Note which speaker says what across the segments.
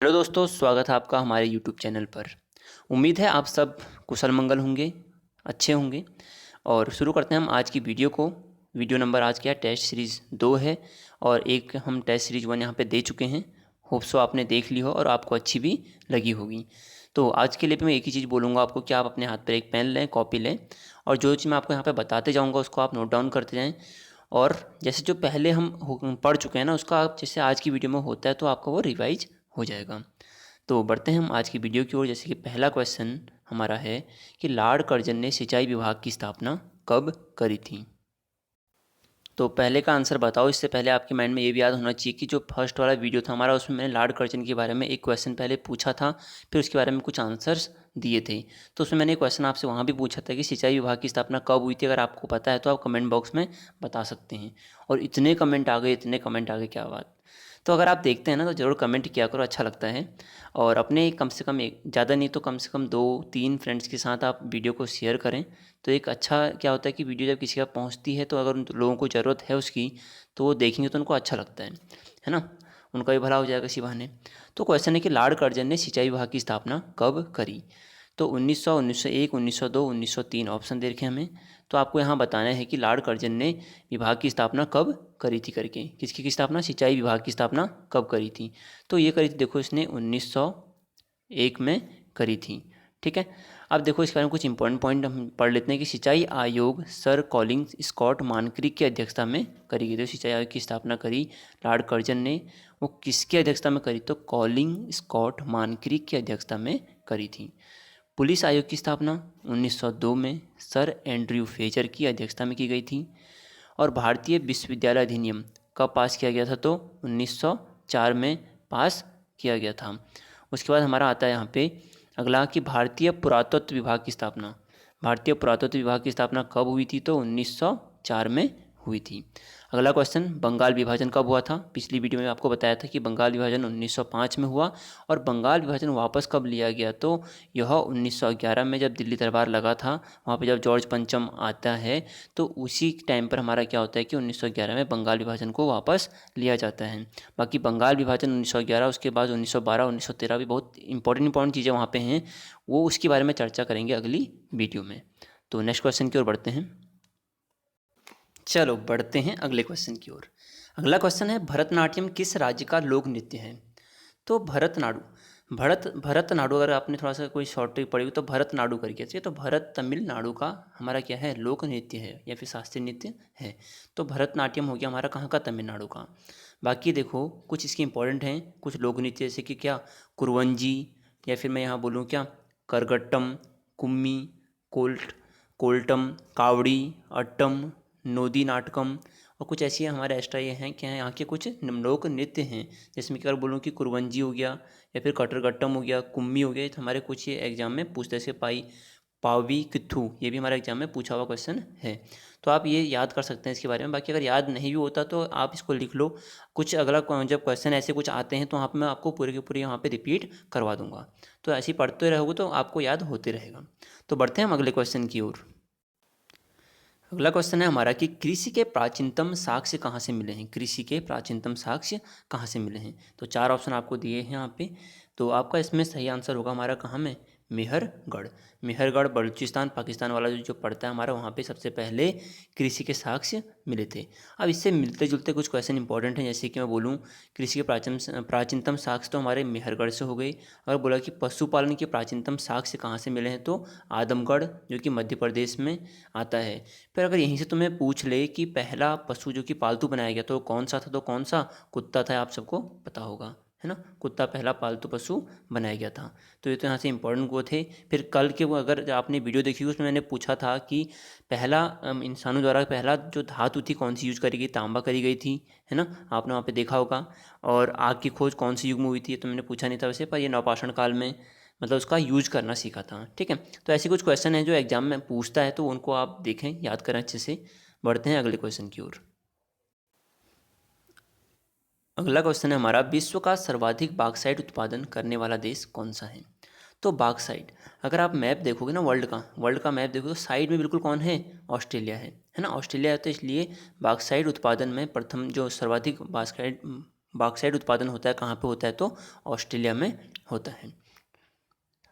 Speaker 1: Hello दोस्तों, स्वागत है आपका हमारे यूट्यूब चैनल पर। उम्मीद है आप सब कुशल मंगल होंगे, अच्छे होंगे। और शुरू करते हैं हम आज की वीडियो को। वीडियो नंबर आज क्या है, टेस्ट सीरीज़ 2 है और एक हम टेस्ट सीरीज़ 1 यहाँ पे दे चुके हैं। होप सो आपने देख ली हो और आपको अच्छी भी लगी होगी। तो आज के लिए भी मैं एक ही चीज़ बोलूँगा आपको कि आप अपने हाथ पर एक पेन लें, कॉपी लें और जो चीज़ मैं आपको यहाँ पर बताते जाऊँगा उसको आप नोट डाउन करते जाएँ। और जैसे जो पहले हम पढ़ चुके हैं ना, उसका आप जैसे आज की वीडियो में होता है तो आपका वो रिवाइज हो जाएगा। तो बढ़ते हैं हम आज की वीडियो की ओर। जैसे कि पहला क्वेश्चन हमारा है कि लॉर्ड कर्जन ने सिंचाई विभाग की स्थापना कब करी थी। तो पहले का आंसर बताओ। इससे पहले आपके माइंड में ये भी याद होना चाहिए कि जो फर्स्ट वाला वीडियो था हमारा, उसमें मैंने लॉर्ड कर्जन के बारे में एक क्वेश्चन पहले पूछा था, फिर उसके बारे में कुछ आंसर्स दिए थे। तो उसमें मैंने क्वेश्चन आपसे वहाँ भी पूछा था कि सिंचाई विभाग की स्थापना कब हुई थी। अगर आपको पता है तो आप कमेंट बॉक्स में बता सकते हैं। और इतने कमेंट आ गए, इतने कमेंट आ गए, क्या बात। तो अगर आप देखते हैं ना तो ज़रूर कमेंट किया करो, अच्छा लगता है। और अपने कम से कम एक, ज़्यादा नहीं तो कम से कम 2-3 फ्रेंड्स के साथ आप वीडियो को शेयर करें। तो एक अच्छा क्या होता है कि वीडियो जब किसी का पहुंचती है तो अगर उन लोगों को ज़रूरत है उसकी, तो वो देखेंगे तो उनको अच्छा लगता है ना। उनका भी भला हो जाएगा इसी बहाने। तो क्वेश्चन है कि लॉर्ड कर्जन ने सिंचाई विभाग की स्थापना कब करी। तो 1900, 1901, 1902, 1903 ऑप्शन दे रखे हैं हमें। तो आपको यहाँ बताना है कि लॉर्ड कर्जन ने विभाग की स्थापना कब करी थी करके। किसकी की स्थापना, सिंचाई विभाग की स्थापना कब करी थी। तो ये करी थी, देखो इसने 1901 में करी थी। ठीक है। अब देखो इसके बारे में कुछ इंपॉर्टेंट पॉइंट हम पढ़ लेते हैं कि सिंचाई आयोग सर कॉलिंग स्कॉट मानक्रिक की अध्यक्षता में करी गई। तो सिंचाई आयोग की स्थापना करी लॉर्ड कर्जन ने, वो किसकी अध्यक्षता में करी, तो कॉलिंग स्कॉट मानक्रिक की अध्यक्षता में करी थी। पुलिस आयोग की स्थापना 1902 में सर एंड्रयू फेजर की अध्यक्षता में की गई थी। और भारतीय विश्वविद्यालय अधिनियम कब पास किया गया था, तो 1904 में पास किया गया था। उसके बाद हमारा आता है यहाँ पे अगला कि भारतीय पुरातत्व विभाग की स्थापना। भारतीय पुरातत्व विभाग की स्थापना कब हुई थी, तो 1904 में हुई थी। अगला क्वेश्चन, बंगाल विभाजन कब हुआ था। पिछली वीडियो में आपको बताया था कि बंगाल विभाजन 1905 में हुआ। और बंगाल विभाजन वापस कब लिया गया, तो यह 1911 में जब दिल्ली दरबार लगा था, वहाँ पे जब जॉर्ज पंचम आता है तो उसी टाइम पर हमारा क्या होता है कि 1911 में बंगाल विभाजन को वापस लिया जाता है। बाकी बंगाल विभाजन 1911, उसके बाद 1912, 1913 भी बहुत इंपॉर्टेंट चीज़ें वहाँ पे हैं, वो उसके बारे में चर्चा करेंगे अगली वीडियो में। तो नेक्स्ट क्वेश्चन की ओर बढ़ते हैं। चलो बढ़ते हैं अगले क्वेश्चन की ओर। अगला क्वेश्चन है, भरतनाट्यम किस राज्य का लोक नृत्य है। तो भरतनाडु अगर आपने थोड़ा सा कोई शॉर्ट ट्रिक पढ़ी हो तो भरतनाडु करके चाहिए। तो भरत तमिलनाडु का हमारा क्या है, लोक नृत्य है या फिर शास्त्रीय नृत्य है। तो भरतनाट्यम हो गया हमारा कहाँ का, तमिलनाडु का। बाकी देखो कुछ इसके इंपॉर्टेंट हैं कुछ लोक नृत्य, जैसे कि क्या, कुरवंजी, या फिर मैं यहाँ बोलूँ क्या, करगट्टम, कुम्मी, कोल्ट कोल्टम, कावड़ी, अट्टम, नोदी नाटकम। और कुछ ऐसी हमारे एक्स्ट्रा ये हैं क्या है, यहाँ के कुछ लोक नृत्य हैं। जैसे मैं अगर बोलूँ कि कुरवंजी हो गया या फिर कटरगट्टम हो गया, कुम्मी हो गया, तो हमारे कुछ ये एग्जाम में पूछते हैं। जैसे पावी कित्थु, ये भी हमारे एग्जाम में पूछा हुआ क्वेश्चन है। तो आप ये याद कर सकते हैं इसके बारे में। बाकी अगर याद नहीं भी होता तो आप इसको लिख लो। कुछ अगला जब क्वेश्चन ऐसे कुछ आते हैं तो वहाँ पर मैं आपको पूरे के पूरे यहाँ पे रिपीट करवा दूंगा। तो ऐसे ही पढ़ते रहोगे तो आपको याद होते रहेगा। तो बढ़ते हैं हम अगले क्वेश्चन की ओर। अगला क्वेश्चन है हमारा कि कृषि के प्राचीनतम साक्ष्य कहाँ से मिले हैं। कृषि के प्राचीनतम साक्ष्य कहाँ से मिले हैं। तो 4 ऑप्शन आपको दिए हैं यहाँ पे। तो आपका इसमें सही आंसर होगा हमारा कहाँ में, मेहरगढ़। मेहरगढ़ बलूचिस्तान पाकिस्तान वाला जो पड़ता है हमारा, वहाँ पे सबसे पहले कृषि के साक्ष्य मिले थे। अब इससे मिलते जुलते कुछ क्वेश्चन इंपॉर्टेंट हैं। जैसे कि मैं बोलूँ कृषि के प्राचीनतम साक्ष्य तो हमारे मेहरगढ़ से हो गई। अगर बोला कि पशुपालन के प्राचीनतम साक्ष्य कहाँ से मिले हैं, तो आदमगढ़ जो कि मध्य प्रदेश में आता है। फिर अगर यहीं से तुम्हें पूछ ले कि पहला पशु जो कि पालतू बनाया गया तो कौन सा था, तो कौन सा, कुत्ता था। आप सबको पता होगा, है ना, कुत्ता पहला पालतू पशु बनाया गया था। तो ये तो यहाँ से इंपॉर्टेंट वो थे। फिर कल के वो अगर आपने वीडियो देखी उसमें मैंने पूछा था कि पहला इंसानों द्वारा पहला जो धातु थी कौन सी यूज करी गई, तांबा करी गई थी, है ना, आपने वहाँ पे देखा होगा। और आग की खोज कौन सी युग में हुई थी, तो मैंने पूछा नहीं था वैसे, पर ये नवपाषाण काल में मतलब उसका यूज करना सीखा था। ठीक है। तो ऐसे कुछ क्वेश्चन हैं जो एग्जाम में पूछता है, तो उनको आप देखें, याद करें अच्छे से। बढ़ते हैं अगले क्वेश्चन की ओर। अगला क्वेश्चन है हमारा, विश्व का सर्वाधिक बॉक्साइट उत्पादन करने वाला देश कौन सा है। तो बॉक्साइट, अगर आप मैप देखोगे ना वर्ल्ड का मैप देखोगे तो साइड में बिल्कुल कौन है, ऑस्ट्रेलिया है ना, ऑस्ट्रेलिया है। तो इसलिए बॉक्साइट उत्पादन में प्रथम जो सर्वाधिक बॉक्साइट उत्पादन होता है कहाँ पे होता है, तो ऑस्ट्रेलिया में होता है।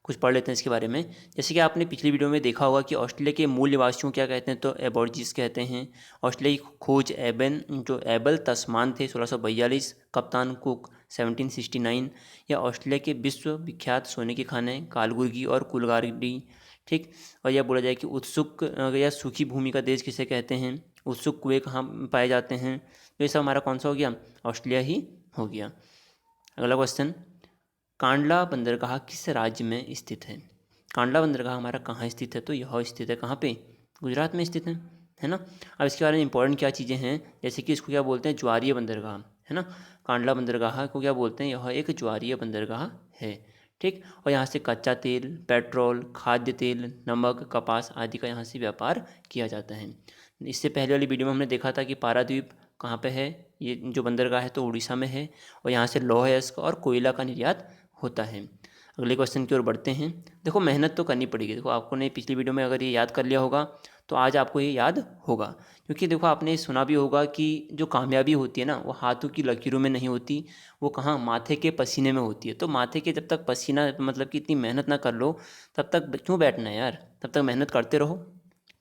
Speaker 1: कुछ पढ़ लेते हैं इसके बारे में। जैसे कि आपने पिछली वीडियो में देखा होगा कि ऑस्ट्रेलिया के मूल निवासियों क्या कहते हैं, तो एबॉर्जिस कहते हैं। ऑस्ट्रेलिया की खोज एबल तस्मान थे 1642, कप्तान कुक 1769, या ऑस्ट्रेलिया के विश्व विख्यात सोने के खाने कालगुर्गी और कुलगारी, ठीक। और यह बोला जाए कि उत्सुक या सूखी भूमि का देश किसे कहते हैं, उत्सुक कुएं कहाँ पाए जाते हैं, तो ये सब हमारा कौन सा हो गया, ऑस्ट्रेलिया ही हो गया। अगला क्वेश्चन, कांडला बंदरगाह किस राज्य में स्थित है। कांडला बंदरगाह हमारा कहाँ स्थित है, तो यह स्थित है कहाँ पे, गुजरात में स्थित है ना। अब इसके बारे में इंपॉर्टेंट क्या चीज़ें हैं, जैसे कि इसको क्या बोलते हैं, ज्वारीय बंदरगाह, है ना। कांडला बंदरगाह को क्या बोलते हैं, यह एक ज्वारीय बंदरगाह है, ठीक। और यहाँ से कच्चा तेल, पेट्रोल, खाद्य तेल, नमक, कपास आदि का यहाँ से व्यापार किया जाता है। इससे पहले वाली वीडियो में हमने देखा था कि पारादीप कहाँ पे है, ये जो बंदरगाह है तो उड़ीसा में है, और यहाँ से लौह अयस्क और कोयला का निर्यात होता है। अगले क्वेश्चन की ओर बढ़ते हैं। देखो मेहनत तो करनी पड़ेगी, देखो आपको ने पिछली वीडियो में अगर ये याद कर लिया होगा तो आज आपको ये याद होगा, क्योंकि देखो आपने सुना भी होगा कि जो कामयाबी होती है ना वो हाथों की लकीरों में नहीं होती, वो कहाँ, माथे के पसीने में होती है। तो माथे के जब तक पसीना मतलब कि इतनी मेहनत ना कर लो तब तक क्यों बैठना है यार, तब तक मेहनत करते रहो,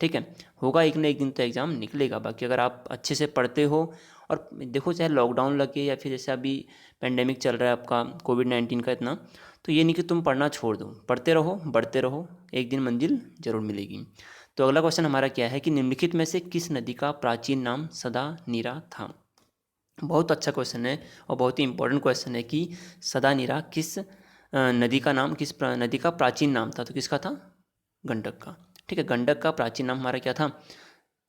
Speaker 1: ठीक है। होगा एक ना एक दिन तो एग्ज़ाम निकलेगा। बाकी अगर आप अच्छे से पढ़ते हो, और देखो चाहे लॉकडाउन लगे या फिर जैसे अभी पेंडेमिक चल रहा है आपका कोविड-19 का इतना, तो ये नहीं कि तुम पढ़ना छोड़ दो, पढ़ते रहो, बढ़ते रहो, एक दिन मंजिल जरूर मिलेगी। तो अगला क्वेश्चन हमारा क्या है कि निम्नलिखित में से किस नदी का प्राचीन नाम सदा नीरा था। बहुत अच्छा क्वेश्चन है और बहुत ही इंपॉर्टेंट क्वेश्चन है कि सदा नीरा किस नदी का नाम, किस नदी का प्राचीन नाम था, तो किसका था, गंडक का, ठीक है। गंडक का प्राचीन नाम हमारा क्या था,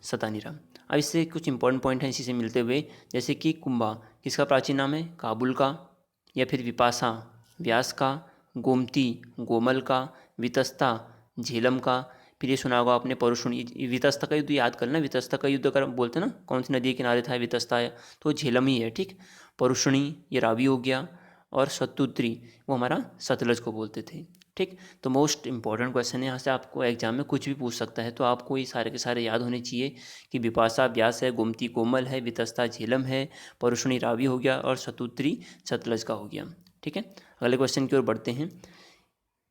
Speaker 1: सतानीरा। अब इससे कुछ इंपॉर्टेंट पॉइंट हैं इसी से मिलते हुए, जैसे कि कुंभा किसका प्राचीन नाम है, काबुल का, या फिर विपाशा व्यास का, गोमती गोमल का, वितस्ता झेलम का, फिर ये सुना होगा आपने परुशुणी, वितस्ता का युद्ध याद करना, वितस्ता का युद्ध अगर बोलते हैं ना कौन सी नदी के किनारे था वितस्ता है, तो झेलम ही है, ठीक। परुशुणी ये रावी हो गया, और शतुद्री वो हमारा सतलज को बोलते थे, ठीक। तो मोस्ट इंपॉर्टेंट क्वेश्चन है, यहाँ से आपको एग्जाम में कुछ भी पूछ सकता है, तो आपको ये सारे के सारे याद होने चाहिए कि विपाशा व्यास है, गोमती कोमल है, वितस्ता झेलम है, परुशुणी रावी हो गया, और शतुद्री सतलज का हो गया, ठीक है। अगले क्वेश्चन की ओर बढ़ते हैं।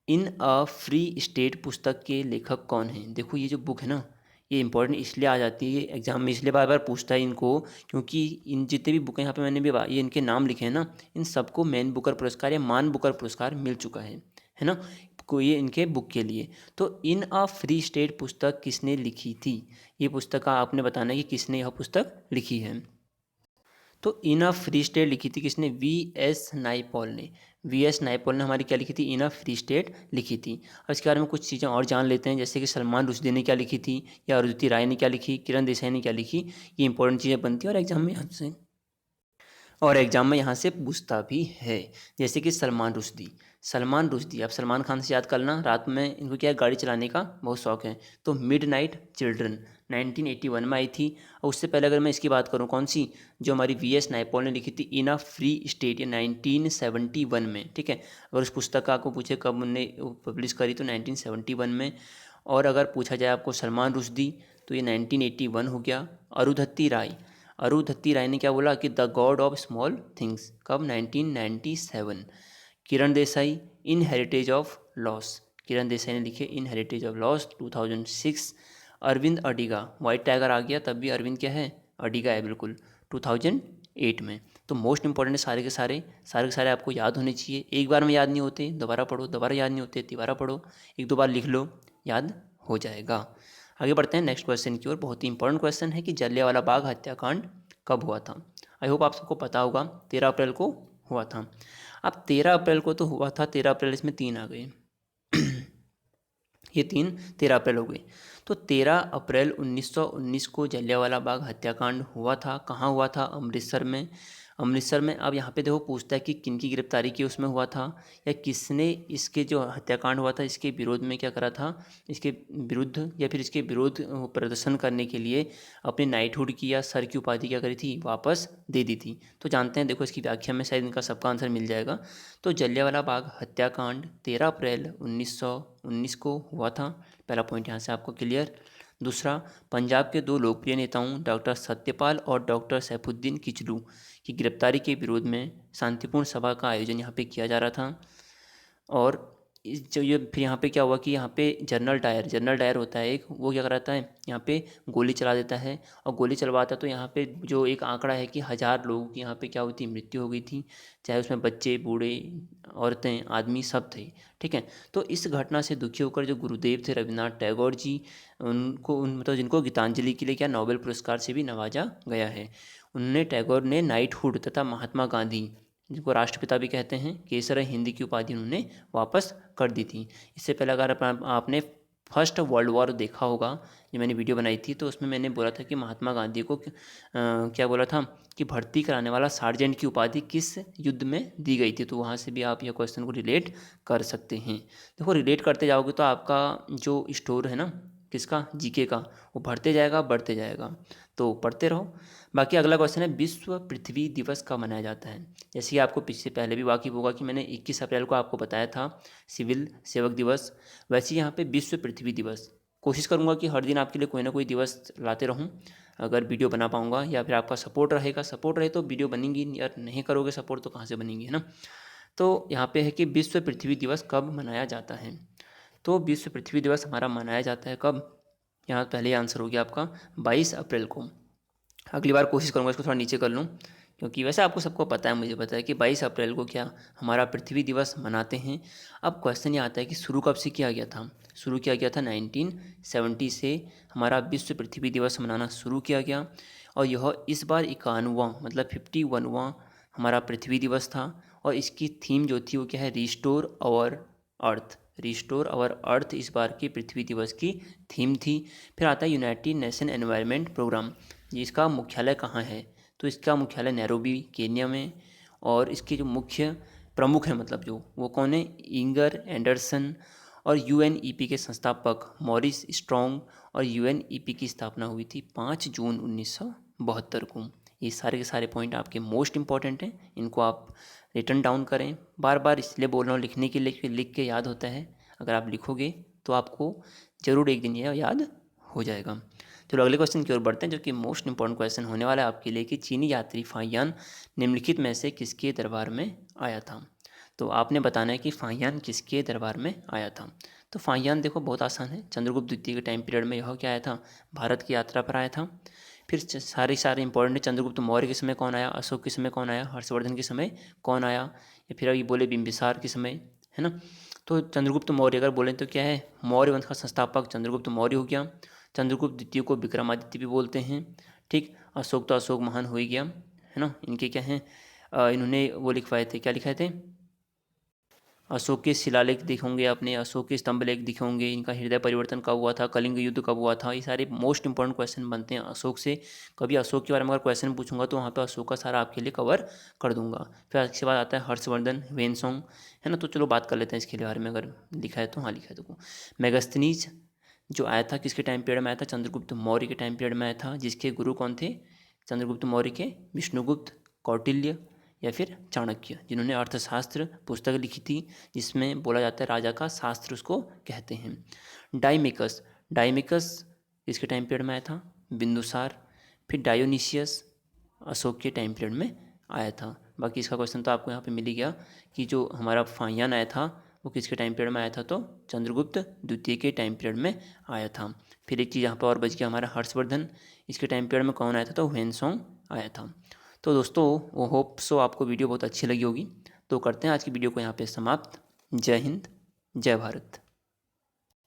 Speaker 1: इन अ फ्री स्टेट पुस्तक के लेखक कौन हैं। देखो ये जो बुक है ना ये इंपॉर्टेंट इसलिए आ जाती है एग्जाम में, इसलिए बार बार पूछता है इनको, क्योंकि इन जितने भी बुक हैं यहाँ पे मैंने भी ये इनके नाम लिखे हैं ना, इन सबको मैन बुकर पुरस्कार या मान बुकर पुरस्कार मिल चुका है ना, को ये इनके बुक के लिए। तो इन अ फ्री स्टेट पुस्तक किसने लिखी थी, ये पुस्तक का आपने बताना है कि किसने यह पुस्तक लिखी है। तो इन अ फ्री स्टेट लिखी थी किसने, वी एस नाइपॉल ने, वी एस नाइपॉल ने हमारी क्या लिखी थी, इन अ फ्री स्टेट लिखी थी। और इसके बारे में कुछ चीज़ें और जान लेते हैं, जैसे कि सलमान रुश्दी ने क्या लिखी थी, या अरुंधति राय ने क्या लिखी, किरण देसाई ने क्या लिखी, ये इंपॉर्टेंट चीज़ें बनती है और एग्जाम में यहाँ से पूछता भी है। जैसे कि सलमान रुश्दी आप सलमान खान से याद करना, रात में इनको क्या गाड़ी चलाने का बहुत शौक है, तो मिडनाइट चिल्ड्रन 1981 में आई थी। और उससे पहले अगर मैं इसकी बात करूँ कौन सी, जो हमारी वी एस नाइपॉल ने लिखी थी इन अ फ्री स्टेट, ये 1971 में, ठीक है। अगर उस पुस्तक का आपको पूछे कब उन्होंने पब्लिश करी तो 1971 में। और अगर पूछा जाए आपको सलमान रुश्दी तो ये 1981 हो गया। अरुंधति राय ने क्या बोला कि the god of small things, कब, 1997। Kiran Desai in heritage of loss, Kiran Desai ने लिखे in heritage of loss 2006। Arvind Adiga, white tiger आ गया तब भी अरविंद क्या है, अडिगा है बिल्कुल, 2008 में। तो मोस्ट इंपॉर्टेंट सारे के सारे आपको याद होने चाहिए, एक बार में याद नहीं होते, दोबारा पढ़ो, दोबारा याद नहीं होते, तिबारा पढ़ो, एक दो बार लिख लो, याद हो जाएगा। आगे बढ़ते हैं नेक्स्ट क्वेश्चन की ओर। बहुत ही इंपॉर्टेंट क्वेश्चन है कि जलियांवाला बाग हत्याकांड कब हुआ था। आई होप आप सबको पता होगा, 13 अप्रैल को हुआ था। अब 13 अप्रैल को तो हुआ था, 13 अप्रैल इसमें 3 आ गए ये 13 अप्रैल हो गई। तो 13 अप्रैल 1919 को जलियांवाला बाग हत्याकांड हुआ था। कहाँ हुआ था, अमृतसर में। अब यहाँ पे देखो पूछता है कि किन की गिरफ्तारी की उसमें हुआ था, या किसने इसके जो हत्याकांड हुआ था इसके विरोध में क्या करा था, इसके विरुद्ध या फिर इसके विरोध प्रदर्शन करने के लिए अपनी नाइटहुड की या सर की उपाधि क्या करी थी, वापस दे दी थी। तो जानते हैं, देखो इसकी व्याख्या में शायद इनका सबका आंसर मिल जाएगा। तो जलियांवाला बाग हत्याकांड 13 अप्रैल 1919 को हुआ था। पहला पॉइंट यहाँ से आपको क्लियर। दूसरा, पंजाब के 2 लोकप्रिय नेताओं डॉक्टर सत्यपाल और डॉक्टर सैफुद्दीन किचलू की गिरफ्तारी के विरोध में शांतिपूर्ण सभा का आयोजन यहाँ पे किया जा रहा था। और इस जो ये फिर यहाँ पे क्या हुआ कि यहाँ पे जनरल डायर होता है एक, वो क्या कराता है यहाँ पे गोली चला देता है। और गोली चलवाता तो यहाँ पे जो एक आंकड़ा है कि 1000 लोगों की यहाँ पे क्या हुई थी, मृत्यु हो गई थी, चाहे उसमें बच्चे, बूढ़े, औरतें, आदमी सब थे। ठीक है, तो इस घटना से दुखी होकर जो गुरुदेव थे रविन्द्रनाथ टैगोर जी, उनको मतलब जिनको गीतांजलि के लिए क्या नोबेल पुरस्कार से भी नवाजा गया है, उनने टैगोर ने नाइटहुड तथा महात्मा गांधी, जिनको राष्ट्रपिता भी कहते हैं, केसर हिंद की उपाधि उन्होंने वापस कर दी थी। इससे पहले अगर आपने फर्स्ट वर्ल्ड वॉर देखा होगा, जो मैंने वीडियो बनाई थी, तो उसमें मैंने बोला था कि महात्मा गांधी को क्या बोला था कि भर्ती कराने वाला सार्जेंट की उपाधि किस युद्ध में दी गई थी। तो वहाँ से भी आप यह क्वेश्चन को रिलेट कर सकते हैं। देखो, रिलेट करते जाओगे तो आपका जो स्टोर है ना किसका, जीके का, वो बढ़ते जाएगा, तो पढ़ते रहो। बाकी अगला क्वेश्चन है, विश्व पृथ्वी दिवस कब मनाया जाता है। जैसे कि आपको पीछे पहले भी वाकिफ होगा कि मैंने 21 अप्रैल को आपको बताया था सिविल सेवक दिवस, वैसे यहाँ पे विश्व पृथ्वी दिवस। कोशिश करूँगा कि हर दिन आपके लिए कोई ना कोई दिवस लाते रहूँ, अगर वीडियो बना पाऊँगा या फिर आपका सपोर्ट रहेगा। सपोर्ट रहे तो वीडियो बनेंगी, या नहीं करोगे सपोर्ट तो कहाँ से बनेंगी, है ना। तो यहाँ पे है कि विश्व पृथ्वी दिवस कब मनाया जाता है। तो विश्व पृथ्वी दिवस हमारा मनाया जाता है कब, यहाँ पहले आंसर हो गया आपका 22 अप्रैल को। अगली बार कोशिश करूँगा इसको थोड़ा नीचे कर लूँ, क्योंकि वैसे आपको सबको पता है, मुझे पता है कि 22 अप्रैल को क्या हमारा पृथ्वी दिवस मनाते हैं। अब क्वेश्चन ये आता है कि शुरू कब से किया गया था। शुरू किया गया था 1970 से हमारा विश्व पृथ्वी दिवस मनाना शुरू किया गया, और यह इस बार 51वां मतलब 51वां हमारा पृथ्वी दिवस था। और इसकी थीम जो थी वो क्या है, restore our earth. Restore our earth इस बार की पृथ्वी दिवस की थीम थी। फिर आता है यूनाइटेड नेशन एनवायरनमेंट प्रोग्राम, जिसका मुख्यालय कहाँ है। तो इसका मुख्यालय नैरोबी केन्या में, और इसके जो मुख्य प्रमुख हैं मतलब जो वो कौन है, इंगर एंडरसन। और यूएनईपी के संस्थापक मॉरिस स्ट्रॉन्ग, और यूएनईपी की स्थापना हुई थी 5 जून 1972 को। ये सारे के सारे पॉइंट आपके मोस्ट इंपॉर्टेंट हैं, इनको आप रिटर्न डाउन करें। बार बार इसलिए बोल रहा हूँ लिखने के लिए कि लिख के याद होता है, अगर आप लिखोगे तो आपको ज़रूर एक दिन यह याद हो जाएगा। चलो अगले क्वेश्चन की ओर बढ़ते हैं, जो कि मोस्ट इंपॉर्टेंट क्वेश्चन होने वाला है आपके लिए, कि चीनी यात्री फाहियान निम्नलिखित में से किसके दरबार में आया था। तो आपने बताना है कि फाहियान किसके दरबार में आया था। तो फाहियान देखो बहुत आसान है, चंद्रगुप्त द्वितीय के टाइम पीरियड में यह क्या आया था, भारत की यात्रा पर आया था। फिर सारे इंपॉर्टेंट है, चंद्रगुप्त मौर्य के समय कौन आया, अशोक के समय कौन आया, हर्षवर्धन के समय कौन आया, या फिर अभी बोले बिंबिसार के समय, है ना। तो चंद्रगुप्त मौर्य अगर बोलें तो क्या है, मौर्य वंश का संस्थापक चंद्रगुप्त मौर्य हो गया। चंद्रगुप्त द्वितीय को विक्रमादित्य भी बोलते हैं। ठीक, अशोक तो अशोक महान हो ही गया, है ना। इनके क्या हैं, इन्होंने वो लिखवाए थे, क्या लिखाए थे, अशोक के शिलालेख दिखेंगे अपने, अशोक के स्तंभ लेख दिखेंगे, इनका हृदय परिवर्तन कब हुआ था, कलिंग युद्ध कब हुआ था। ये सारे मोस्ट इंपॉर्टेंट क्वेश्चन बनते हैं अशोक से। कभी अशोक के बारे में अगर क्वेश्चन पूछूंगा तो वहाँ पे अशोक का सारा आपके लिए कवर कर दूंगा। फिर इसके बाद आता है हर्षवर्धन, वेनसोंग, है ना। तो चलो बात कर लेते हैं इसके बारे में, अगर लिखा है तो। हाँ लिखा है देखो, मेगस्थनीज जो आया था किसके टाइम पीरियड में आया था, चंद्रगुप्त मौर्य के टाइम पीरियड में आया था, जिसके गुरु कौन थे, चंद्रगुप्त मौर्य के विष्णुगुप्त, कौटिल्य या फिर चाणक्य, जिन्होंने अर्थशास्त्र पुस्तक लिखी थी, जिसमें बोला जाता है राजा का शास्त्र उसको कहते हैं। डाइमेकस, डाइमेकस किसके टाइम पीरियड में आया था, बिंदुसार। फिर डायोनिशियस अशोक के टाइम पीरियड में आया था। बाकी इसका क्वेश्चन तो आपको यहाँ पे मिल ही गया कि जो हमारा फाहियान आया था वो किसके टाइम पीरियड में आया था, तो चंद्रगुप्त द्वितीय के टाइम पीरियड में आया था। फिर एक चीज़ यहाँ पर और बच गया हमारा हर्षवर्धन, इसके टाइम पीरियड में कौन आया था, तो हुएनसोंग आया था। तो दोस्तों वो होप सो आपको वीडियो बहुत अच्छी लगी होगी। तो करते हैं आज की वीडियो को यहाँ पे समाप्त। जय हिंद, जय भारत।